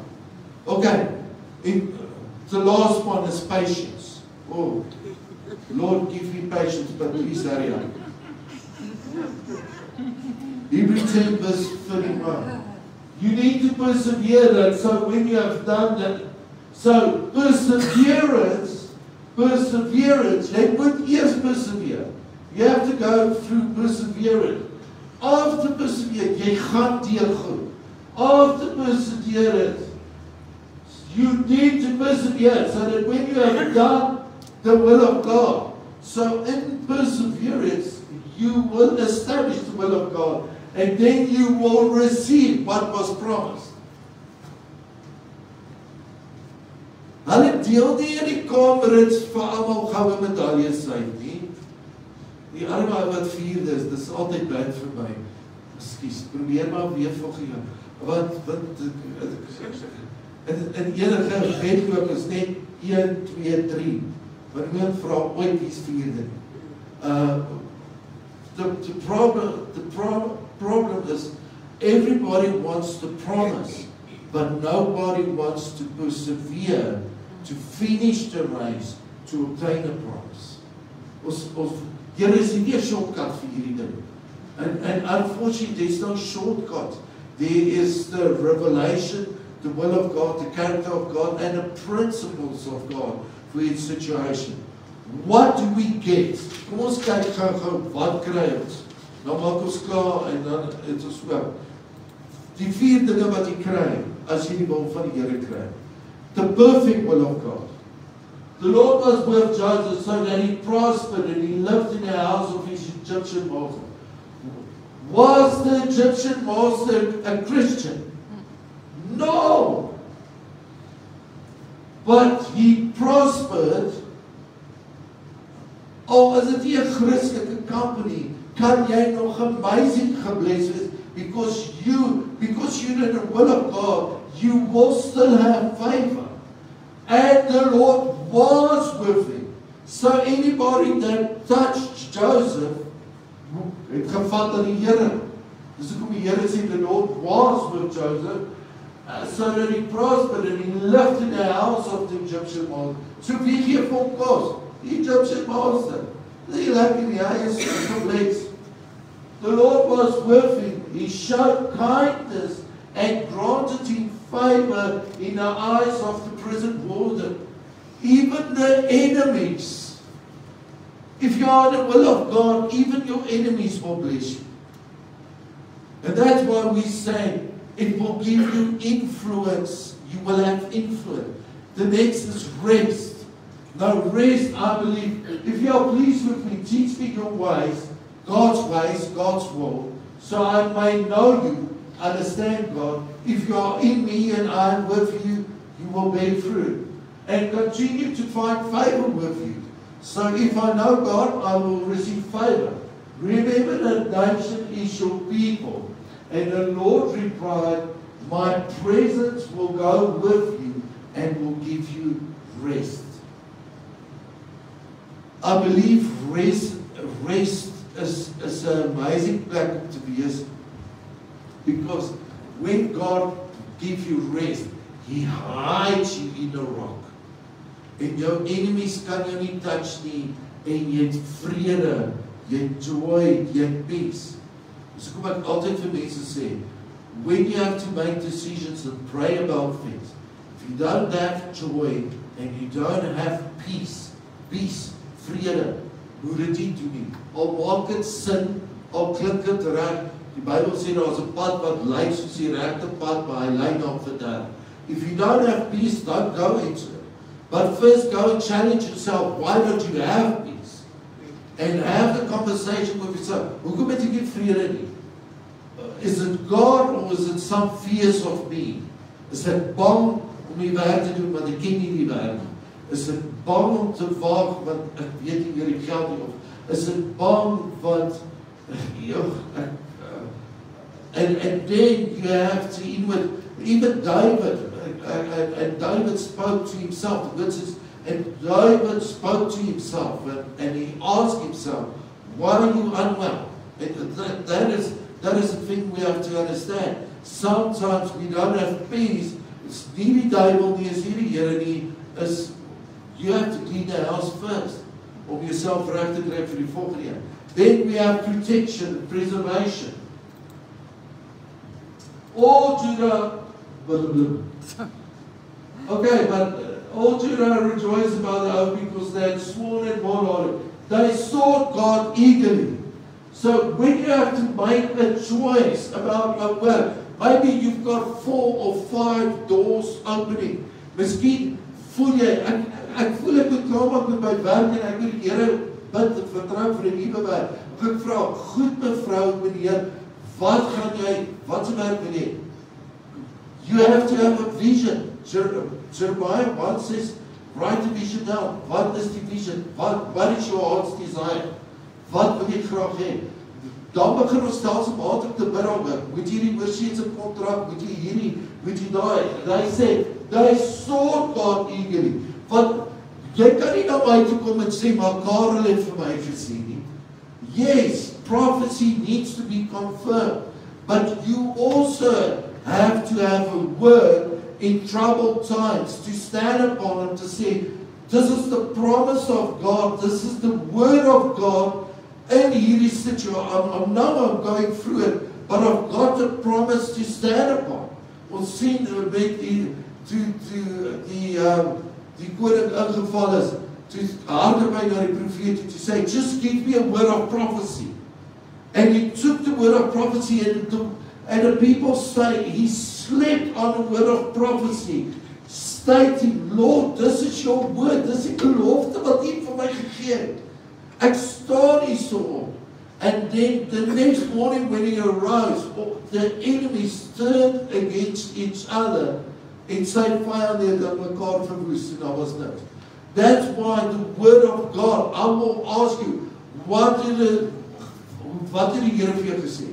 Okay, and the last one is patience. Oh, Lord, give me patience, but please hurry up. Hebrews 10 verse 31. You need to persevere that, so when you have done that, so perseverance, jy moet eers persevere. You have to go through perseverance. After perseverance, jy gaan deurgaan. After perseverance, you need to persevere so that when you have done the will of God, so in perseverance, you will establish the will of God, and then you will receive what was promised. Hulle deel nie in die kamerits vir almal goue medaljes uit nie. Die arme wat vierde is, dis altyd bad vir my. Ekskuus, probeer maar weer volgende. Want in enige wedloop is net 1, 2, 3. Maar niemand vra ooit wie's vierde. The problem is everybody wants to promise, but nobody wants to persevere to finish the race to obtain a promise. There is nie 'n shortcut vir hierdie ding. And unfortunately, there's no shortcut. There is the revelation, the will of God, the character of God, and the principles of God for each situation. What do we get? Kom ons kyk gou wat kry ons. Nou maak ons klaar en dan het ons ook. Die 4 dinge wat jy kry as jy die wil van die Here kry. The perfect will of God. The Lord was with Joseph so that he prospered and he lived in the house of his Egyptian master. Was the Egyptian master a Christian? No. But he prospered. Al is dit nie 'n Christelike company, kan jy nog amazing gebless wees because you're in the will of God, you will still have favor. And the Lord was with him. So anybody that touched Joseph, het gevat aan die Here. Dis hoekom die Here sê, the Lord was with Joseph, so that he prospered and he lived in the house of the Egyptian master. So wie gee vir hom kos? Die Egyptian master. Dis lekker in die huis geblees. The Lord was with him. He showed kindness and granted him favor in the eyes of the prison warden. Even the enemies. If you are in the will of God, even your enemies will bless you. And that's why we say, it will give you influence. You will have influence. The next is rest. Now rest, I believe, if you are pleased with me, teach me your ways, God's will, so I may know you, understand God. If you are in me and I am with you, you will bear fruit. And continue to find favor with you. So if I know God, I will receive favor. Remember that nation is your people. And the Lord replied, my presence will go with you and will give you rest. I believe rest is an amazing platform to be used. Because when God gives you rest, He hides you in a rock. En jou enemies kan jou nie touch nie. En jy het vrede, jy het joy, jy het peace. So kom ek altyd vir mense sê, when you have to make decisions and pray about things, if you don't have joy and you don't have peace, vrede, hoe dit nie doen nie. Al maak dit sin, al klink dit reg. Die Bybel sê daar is 'n pad wat lyk soos die regte pad, maar hy lei na verderf. If you don't have peace, don't go into it. But first go and challenge yourself. Why don't you have peace? And have the conversation with yourself. Hoekom het ek nie vrede nie? Is it God or is it some fears of me? Is ek bang om die werk te doen want ek ken nie die werk nie? Is ek bang om te waag want ek weet nie oor die geld nie? Of is ek bang want and then you have to even David, and David spoke to himself. The word says, and David spoke to himself, and he asked himself, why are you unwell? That is the thing we have to understand. Sometimes we don't have peace. It's nie die duiwel nie, is nie die Here nie, is you have to clean the house first, om yourself reg te kry vir die volgende jaar. Then we have protection, preservation. All Judah, okay, but all Judah rejoiced about the oath because they had sworn and vowed. They sought God eagerly. So when you have to make a choice about a word, maybe you've got 4 or 5 doors opening. Miskien voel jy, ek voel ek moet klaarmaak met my werk en ek wil die Here bid en vertrou vir 'n nuwe werk. Ek vra, goed mevrou, meneer, wat se werk wil jy? You have to have a vision. Jeremiah 1 says, write the vision down. Wat is die vision? What is your heart's desire? Wat wil jy graag hê? Dan begin ons stelselmatig te bid daaroor. Moet jy die oorseese kontrak, moet jy hierdie, moet jy daai. Hy sê, they sought God eagerly. Want jy kan nie na my toe kom en sê, maar Karel het vir my gesê nie. Yes, prophecy needs to be confirmed. But you also have to have a word in troubled times to stand upon and to say, this is the promise of God, this is the word of God in hierdie situation. I'm going through it, but I've got a promise to stand upon. Ons sien met die koning ingeval is, toe harde my na die profeet to say, just give me a word of prophecy. And he took the word of prophecy and the people say, he slept on the word of prophecy, stating, Lord, this is your word, this is die belofte wat U vir my gegee het. Ek staan hier so. And then the next morning when he arose, the enemies turned against each other en sy vyande het mekaar verwoes en daar was niks. That's why the word of God, I will ask you, wat het die Here vir jou gesê?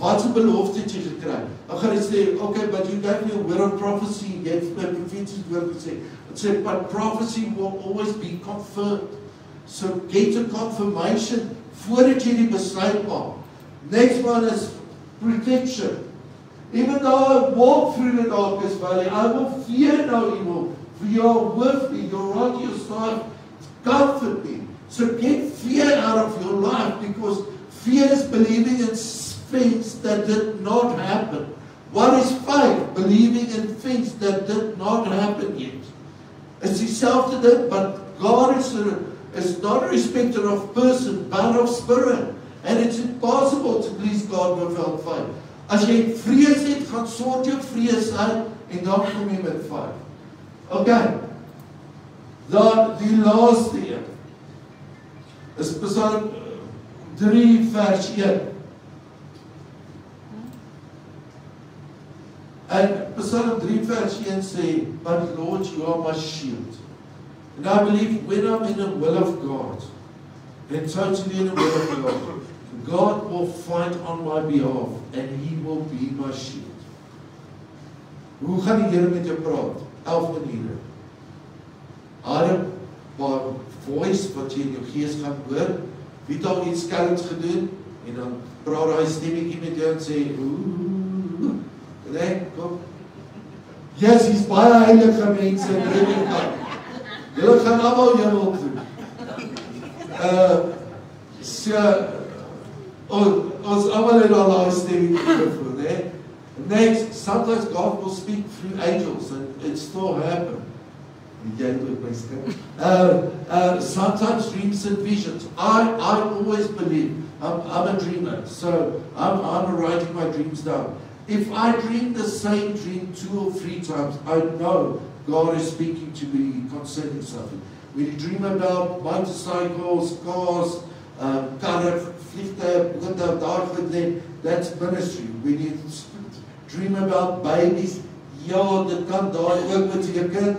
Wat se belofte het jy gekry? Ek gaan sê, okay, but you gave me a word of prophecy, jy het my profetiese woord gesê. It said, but prophecy will always be confirmed. So get a confirmation voordat jy die besluit maak. Next one is protection. Even though I walk through the darkest valley, I will fear no evil, for you are with me, your rod, your staff, comfort me. So get fear out of your life, because fear is believing in things that did not happen. What is faith? Believing in things that did not happen yet. It's dieselfde ding, but God is not a respecter of person, but of spirit. And it's impossible to please God without faith. As jy vrees het, gaan sort jou vrees uit en dan kom jy met faith. Okay. Dan die laaste een is Psalm 3 vers 1. En Psalm 3 vers 1 sê, but Lord, you are my shield. And I believe when I'm in the will of God, and totally in the will of God, God will fight on my behalf, and He will be my shield. Hoe gaan die Here met jou praat? 11 maniere. Adem, voice wat jy in jou gees gaan hoor, wie het al iets skelms gedoen, en dan praat hy stemmetjie met jou en sê, oeh, nee, kom. Yes, hy's baie heilige mense in Redingkamp. Julle gaan allemaal hemel toe. Ons allemaal het al die stemmetjie gevoel, nee. Next, sometimes God will speak through angels, and it still happens. Sometimes dreams and visions. I always believe, I'm a dreamer, so I'm writing my dreams down. If I dream the same dream 2 or 3 times, I know God is speaking to me concerning something. When you dream about motorcycles, cars, karre, vliegtuig, bote, that's ministry. When you dream about babies, ja, dit kan daar ook beteken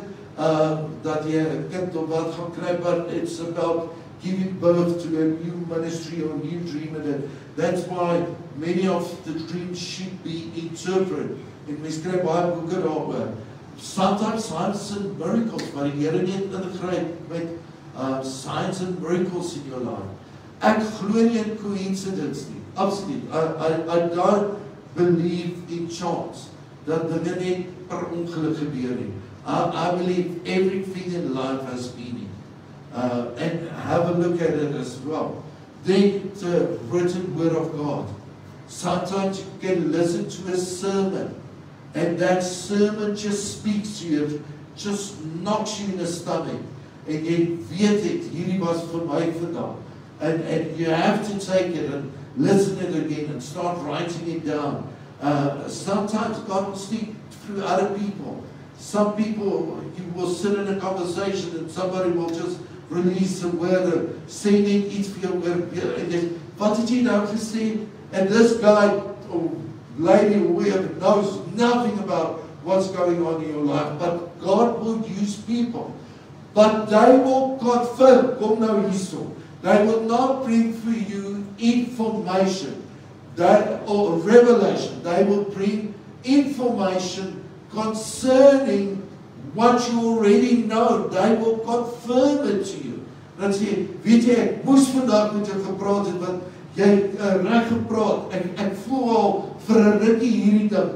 dat jy 'n kind of wat gaan kry, but it's about giving birth to a new ministry or a new dream, and that's why many of the dreams should be interpreted. En mens kry baie boeke daaroor. Sometimes signs and miracles, maar die Here net ingryp met signs and miracles in your life. Ek glo nie in coincidence nie. Absoluut. I don't believe in chance. Dat dinge net per ongeluk gebeur nie. I believe everything in life has meaning. And have a look at it as well. Then the written word of God. Sometimes you can listen to a sermon, and that sermon just speaks to you, just knocks you in the stomach. And jy weet het, hierdie was vir my vandag. And you have to take it and listen it again and start writing it down. Sometimes God will speak through other people. Some people, you will sit in a conversation and somebody will just release a word or say net iets vir jou oor, en then, wat het jy nou gesê? And this guy or lady or whoever knows nothing about what's going on in your life, but God will use people. But they will confirm, kom nou hierso, they will not bring for you information or revelation. They will bring information concerning what you already know. They will confirm it to you. Dan sê, weet jy, ek moes vandag met jou gepraat het, want jy reg gepraat, ek voel al vir 'n rukkie hierdie ding.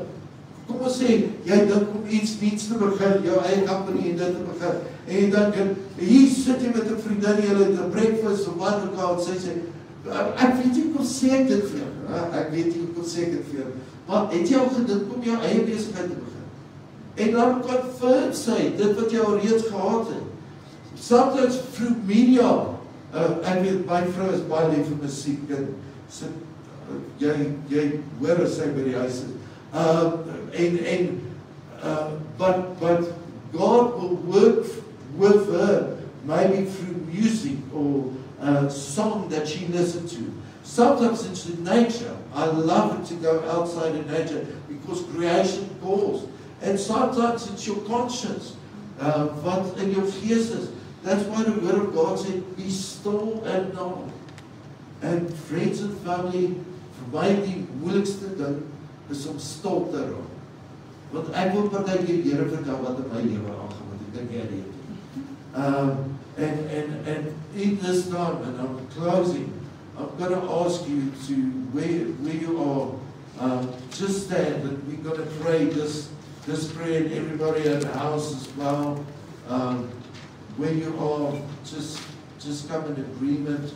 Kom ons sê, jy dink om iets te begin, jou eie company en dit te begin, en jy dink, hier sit jy met 'n vriendin, jy het 'n breakfast of wat ook al, sy sê, ek weet nie hoe sê ek dit vir jou, ek weet nie hoe sê ek dit vir jou, maar het jy al gedink om jou eie besigheid te begin? En dan confirm sy, dit wat jy al reeds gehad het. Sometimes through media, ek weet, my vrou is baie lief vir musiek, en sy, jy hoor as sy by die huis is. But God will work with her, maybe through music or a song that she listened to. Sometimes it's in nature. I love it to go outside in nature because creation calls. And sometimes it's your conscience, what in your gees is. That's why the word of God said, be still and know. And friends and family, vir my die moeilikste ding is om stil te raak. Want ek wil partykeer die Here vertel wat in my lewe aangaan. Gary. And in this time, and I'm closing, I'm going to ask you to, where you are, just stand, and we're going to pray this prayer, and everybody at the house as well. Where you are, just come in agreement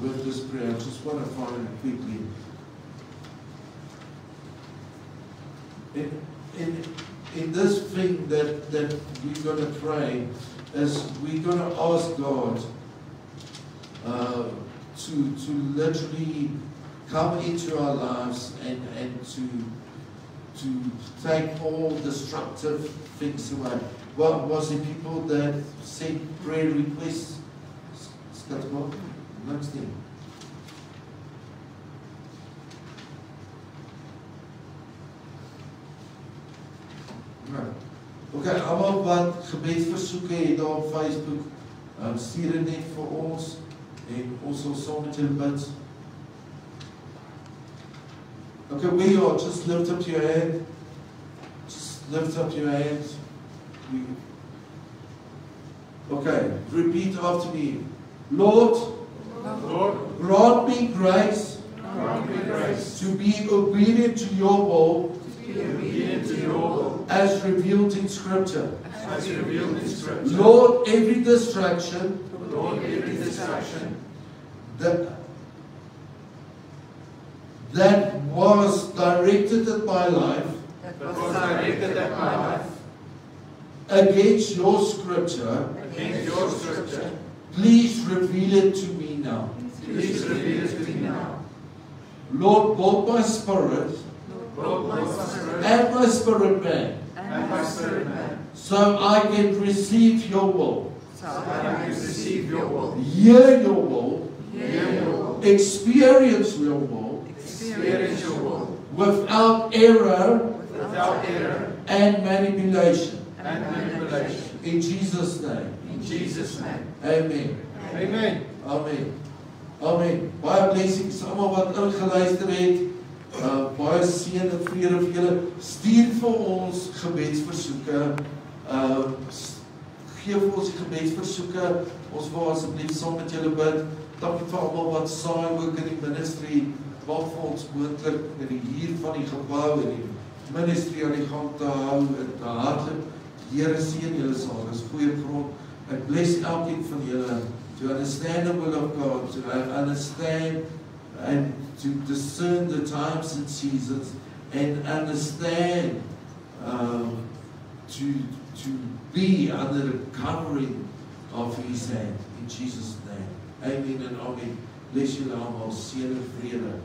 with this prayer. I just want to find it quickly. In this thing that we're going to pray, is we're going to ask God to literally come into our lives and to take all destructive things away. Well, was it people that sent prayer requests? Next thing. Okay, allemaal wat gebedsversoeke het daar op Facebook, stuur dit net vir ons en ons sal saam met julle bid. Okay, where you are, just lift up your hand. Just lift up your hands. Okay, repeat after me. Lord, grant me grace to be obedient to your will, as revealed in Scripture. Lord, every distraction that was directed at my life against your Scripture, please reveal it to me now. Lord, build my spirit and my spirit man, so I can receive your will, hear your will, experience your will, without error and manipulation. In Jesus' name. Amen. Amen. Amen. Baie blessings almal wat ingeluister het. Baie seën en vrede vir julle. Stuur vir ons gebedsversoeke. Gee vir ons gebedsversoeke. Ons wil asseblief saam met julle bid. Dankie vir almal wat saai ook in die ministry. Wat vir ons moontlik in die huur van die gebou en die ministry aan die gang te hou en te hardloop. Die Here seën julle saam. Dis goeie grond. Ek bless elkeen van julle to understand the will of God, to understand and to discern the times and seasons, and understand to be under the covering of His hand. In Jesus' name. Amen and amen. Bless you allemaal. Seën en vrede.